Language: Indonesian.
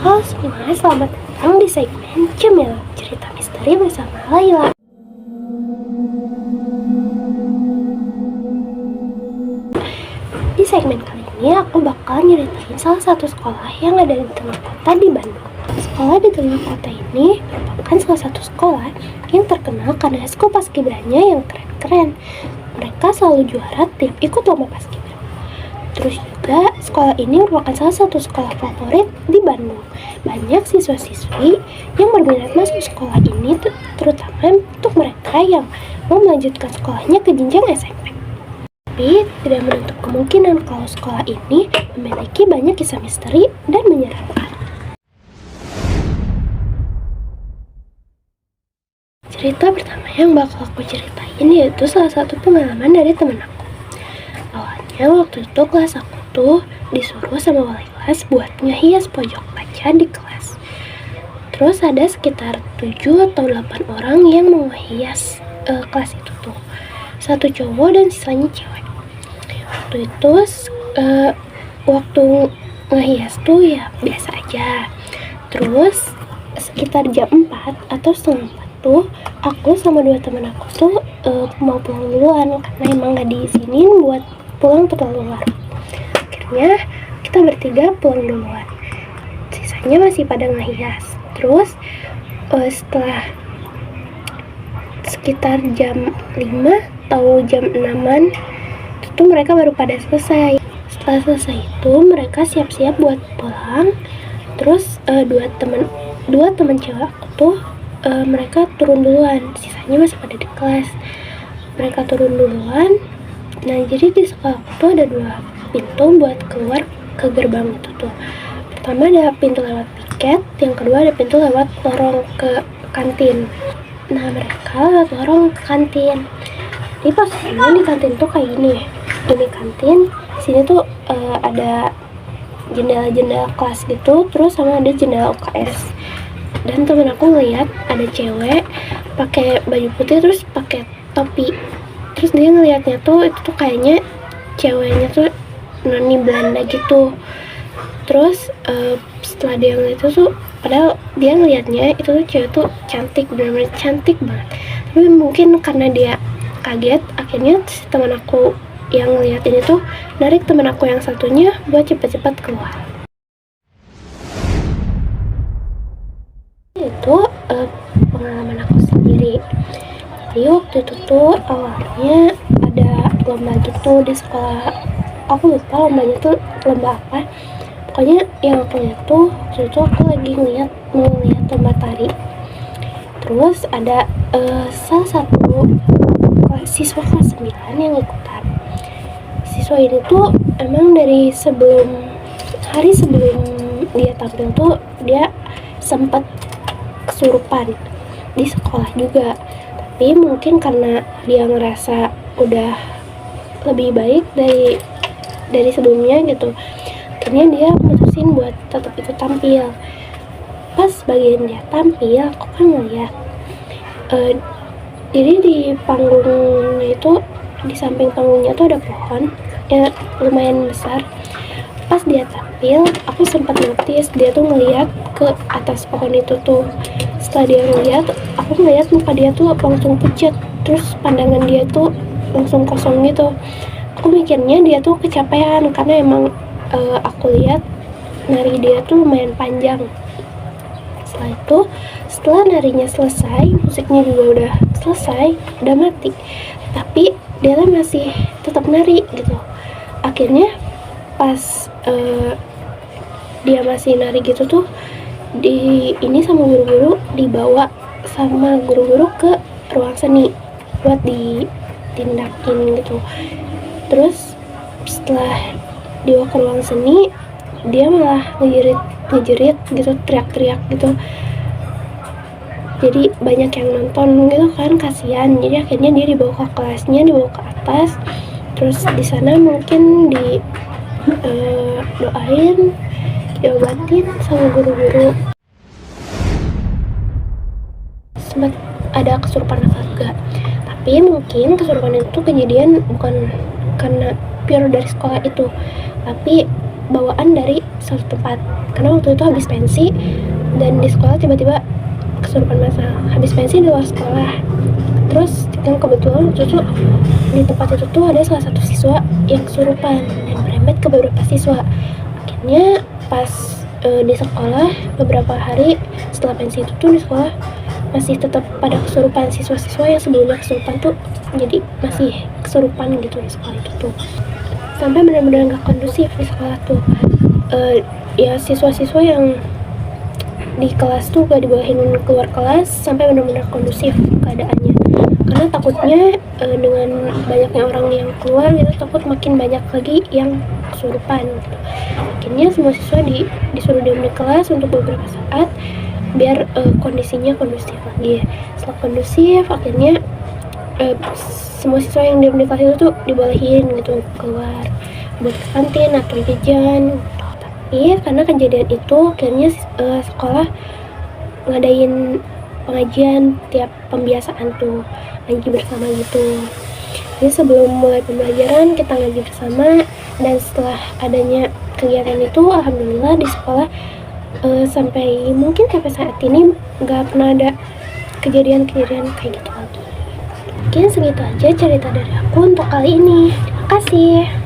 Halo semua, selamat datang di segmen Cemilan Cerita Misteri bersama Laila. Di segmen kali ini aku bakal nyeritain salah satu sekolah yang ada di tengah kota di Bandung. Sekolah di tengah kota ini merupakan salah satu sekolah yang terkenal karena ekskul paskibranya yang keren-keren. Mereka selalu juara tim ikut lomba paskibra. Terus juga sekolah ini merupakan salah satu sekolah favorit di Bandung. Banyak siswa-siswi yang berminat masuk sekolah ini, terutama untuk mereka yang mau melanjutkan sekolahnya ke jenjang SMP. Tapi tidak menutup kemungkinan kalau sekolah ini memiliki banyak kisah misteri dan menyeramkan. Cerita pertama yang bakal aku ceritain yaitu salah satu pengalaman dari temen aku. Awalnya waktu itu kelas aku tuh disuruh sama wali kelas buat ngehias pojok baca di kelas. Terus ada sekitar 7 atau 8 orang yang mau ngehias kelas itu tuh. Satu cowok dan sisanya cewek. Waktu itu waktu ngehias tuh ya biasa aja. Terus sekitar jam 4 atau setengah 4 tuh aku sama 2 teman aku tuh mau pulang duluan karena emang gak diizinin buat pulang terlalu larut. Akhirnya kita bertiga pulang duluan, sisanya masih pada ngehias. Terus setelah sekitar jam 5 atau jam 6-an itu mereka baru pada selesai. Setelah selesai itu mereka siap-siap buat pulang. Terus dua teman cewek aku tuh mereka turun duluan, sisanya masih pada di kelas. Mereka turun duluan. Nah, jadi di sekolah aku tuh ada 2 pintu buat keluar ke gerbang itu tuh. Pertama ada pintu lewat piket, yang kedua ada pintu lewat lorong ke kantin. Nah, mereka lewat lorong ke kantin. Jadi pas di kantin tuh kayak gini. Ini kantin, sini tuh ada jendela-jendela kelas gitu, terus sama ada jendela UKS. Dan temen aku ngeliat ada cewek pakai baju putih terus pakai topi. Terus dia ngeliatnya tuh itu tuh kayaknya ceweknya tuh noni Belanda gitu. Terus setelah dia ngeliat itu tuh, padahal dia ngeliatnya itu tuh cewek tuh cantik, benar-benar cantik banget. Tapi mungkin karena dia kaget, akhirnya si teman aku yang ngeliat ini tuh narik teman aku yang satunya buat cepat-cepat keluar. Itu pengalaman aku sendiri. Jadi waktu itu tuh awalnya ada lomba gitu di sekolah. Aku lupa lombanya tuh lomba apa. Pokoknya yang aku lihat tuh waktu itu aku lagi mau ngeliat lomba tari. Terus ada salah satu siswa kelas 9 yang ikutan. Siswa ini tuh emang dari hari sebelum dia tampil tuh dia sempat kesurupan di sekolah juga. Tapi mungkin karena dia ngerasa udah lebih baik dari sebelumnya gitu, akhirnya dia mutusin buat tetap ikut tampil. Pas bagian dia tampil, aku kan ngeliat jadi di panggungnya itu, di samping panggungnya tuh ada pohon ya lumayan besar. Pas dia tampil, aku sempat notice dia tuh ngeliat ke atas pohon itu tuh. Setelah dia ngeliat, aku ngeliat muka dia tuh langsung pucat. Terus pandangan dia tuh langsung kosong gitu. Aku mikirnya dia tuh kecapean karena emang aku lihat nari dia tuh lumayan panjang. Setelah itu, setelah narinya selesai, musiknya juga udah selesai, udah mati, tapi dia tuh masih tetap nari gitu. Akhirnya pas dia masih nari gitu tuh, ini sama guru-guru dibawa sama guru-guru ke ruang seni buat ditindakin gitu. Terus setelah dibawa ke ruang seni, dia malah ngejerit gitu, teriak-teriak gitu. Jadi banyak yang nonton gitu kan, kasihan. Jadi akhirnya dia dibawa ke kelasnya, dibawa ke atas. Terus di sana mungkin doain, diobatin sama guru-guru. Sempat ada kesurupan juga, tapi mungkin kesurupan itu kejadian bukan karena pure dari sekolah itu, tapi bawaan dari suatu tempat, karena waktu itu habis pensi dan di sekolah tiba-tiba kesurupan masal. Habis pensi di luar sekolah, terus yang kebetulan waktu itu di tempat itu tuh ada salah satu siswa yang kesurupan dan merembet ke beberapa siswa. Akhirnya pas di sekolah beberapa hari setelah pensi itu tuh di sekolah masih tetap pada kesurupan. Siswa-siswa yang sebelumnya kesurupan tuh jadi masih kesurupan gitu di sekolah itu tuh, sampai benar-benar gak kondusif di sekolah tuh. Ya siswa-siswa yang di kelas tuh gak dibolehin keluar kelas sampai benar-benar kondusif keadaannya, karena takutnya dengan banyaknya orang yang keluar gitu, takut makin banyak lagi yang kesurupan gitu. Akhirnya semua siswa disuruh diam di kelas untuk beberapa saat biar kondisinya kondusif lagi. Setelah kondusif, akhirnya semua siswa yang diam di kelas itu tuh dibolehin gitu keluar buat ke kantin atau jajan. Tapi karena kejadian itu, akhirnya sekolah ngadain pengajian tiap pembiasaan tuh, ngaji bersama gitu. Jadi sebelum mulai pembelajaran kita ngaji bersama, dan setelah adanya kegiatan itu alhamdulillah di sekolah sampai saat ini nggak pernah ada kejadian-kejadian kayak gitu lagi. Mungkin segitu aja cerita dari aku untuk kali ini. Terima kasih.